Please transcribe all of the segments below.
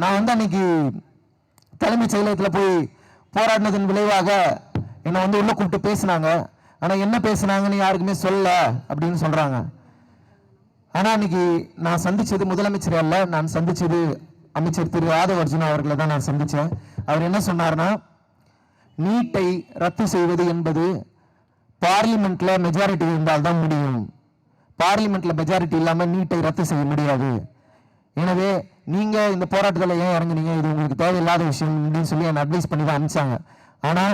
நான் வந்து அன்னைக்கு தலைமைச் செயலகத்தில் போய் போராடினதன் விளைவாக என்னை வந்து உள்ள கூப்பிட்டு பேசினாங்க. ஆனால் என்ன பேசினாங்கன்னு யாருக்குமே சொல்ல அப்படின்னு சொல்றாங்க. ஆனால் அன்னைக்கு நான் சந்திச்சது முதலமைச்சர் அல்ல, நான் சந்திச்சது அமைச்சர் திரு ஆதவ அர்ஜுனா அவர்களை தான் நான் சந்திச்சேன். அவர் என்ன சொன்னார்னா, நீட்டை ரத்து செய்வது என்பது பார்லிமெண்ட்ல மெஜாரிட்டி இருந்தால் தான் முடியும். பார்லிமெண்ட்ல மெஜாரிட்டி இல்லாம நீட்டை ரத்து செய்ய முடியாது. எனவே நீங்க இந்த போராட்டத்தில் ஏன் இறங்குனீங்க, இது உங்களுக்கு தேவையில்லாத விஷயம் அப்படின்னு சொல்லி என்ன அட்வைஸ் பண்ணி தான் அனுப்பிச்சாங்க. ஆனா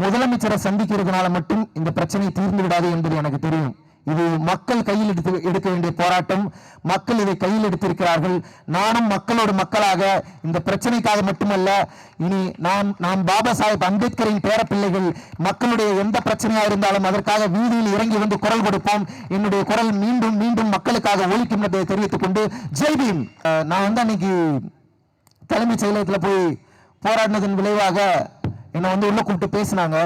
முதலமைச்சரை சந்திக்கிறதுனால மட்டும் இந்த பிரச்சனை தீர்ந்து விடாது என்பது எனக்கு தெரியும். இது மக்கள் கையில் எடுக்க வேண்டிய போராட்டம். மக்கள் இதை கையில் எடுத்திருக்கிறார்கள். நானும் மக்களோடு மக்களாக இந்த பிரச்சனைக்காக மட்டுமல்ல, இனி நாம் பாபா சாஹேப் அம்பேத்கரின் பேரப்பிள்ளைகள். மக்களுடைய எந்த பிரச்சனையா இருந்தாலும் அதற்காக வீதியில் இறங்கி வந்து குரல் கொடுப்போம். என்னுடைய குரல் மீண்டும் மீண்டும் மக்களுக்காக ஒலிக்கும் என்பதை தெரிவித்துக் கொண்டு ஜெய் பீம். நான் வந்து அன்னைக்கு தலைமைச் செயலகத்தில் போய் போராடினதன் விளைவாக என்னை வந்து உள்ள கூப்பிட்டு பேசினாங்க.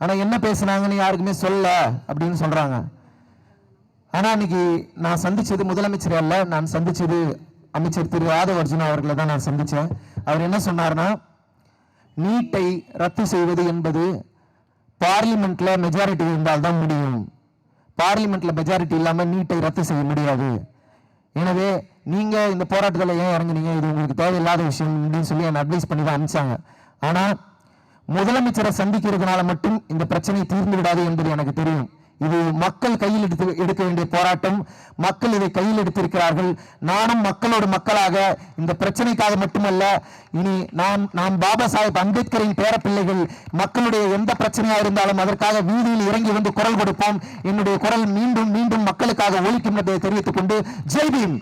ஆனா என்ன பேசினாங்கன்னு யாருக்குமே சொல்ல அப்படின்னு சொல்றாங்க. ஆனா அன்னைக்கு நான் சந்திச்சது முதலமைச்சர் அல்ல, நான் சந்திச்சது அமைச்சர் திரு ஆதவ அர்ஜுனா அவர்களை தான் நான் சந்திச்சேன். அவர் என்ன சொன்னார்னா, நீட்டை ரத்து செய்வது என்பது பார்லிமெண்ட்ல மெஜாரிட்டி இருந்தால் தான் முடியும். பார்லிமெண்ட்ல மெஜாரிட்டி இல்லாம நீட்டை ரத்து செய்ய முடியாது. எனவே நீங்க இந்த போராட்டத்தில் ஏன் இறங்குனீங்க, இது உங்களுக்கு தேவையில்லாத விஷயம் அப்படின்னு சொல்லி என்ன அட்வைஸ் பண்ணி தான் அனுப்பிச்சாங்க. ஆனா முதலமைச்சரை சந்திக்கிறதுனால மட்டும் இந்த பிரச்சனை தீர்ந்து விடாது என்பது எனக்கு தெரியும். இது மக்கள் கையில் எடுக்க வேண்டிய போராட்டம். மக்கள் இதை கையில் எடுத்திருக்கிறார்கள். நானும் மக்களோடு மக்களாக இந்த பிரச்சனைக்காக மட்டுமல்ல, இனி நாம் பாபா சாஹேப் அம்பேத்கரின் பேரப்பிள்ளைகள். மக்களுடைய எந்த பிரச்சனையா இருந்தாலும் அதற்காக வீதியில் இறங்கி வந்து குரல் கொடுப்போம். என்னுடைய குரல் மீண்டும் மீண்டும் மக்களுக்காக ஒலிக்கும் என்பதை தெரிவித்துக் கொண்டு ஜெய் பீம்.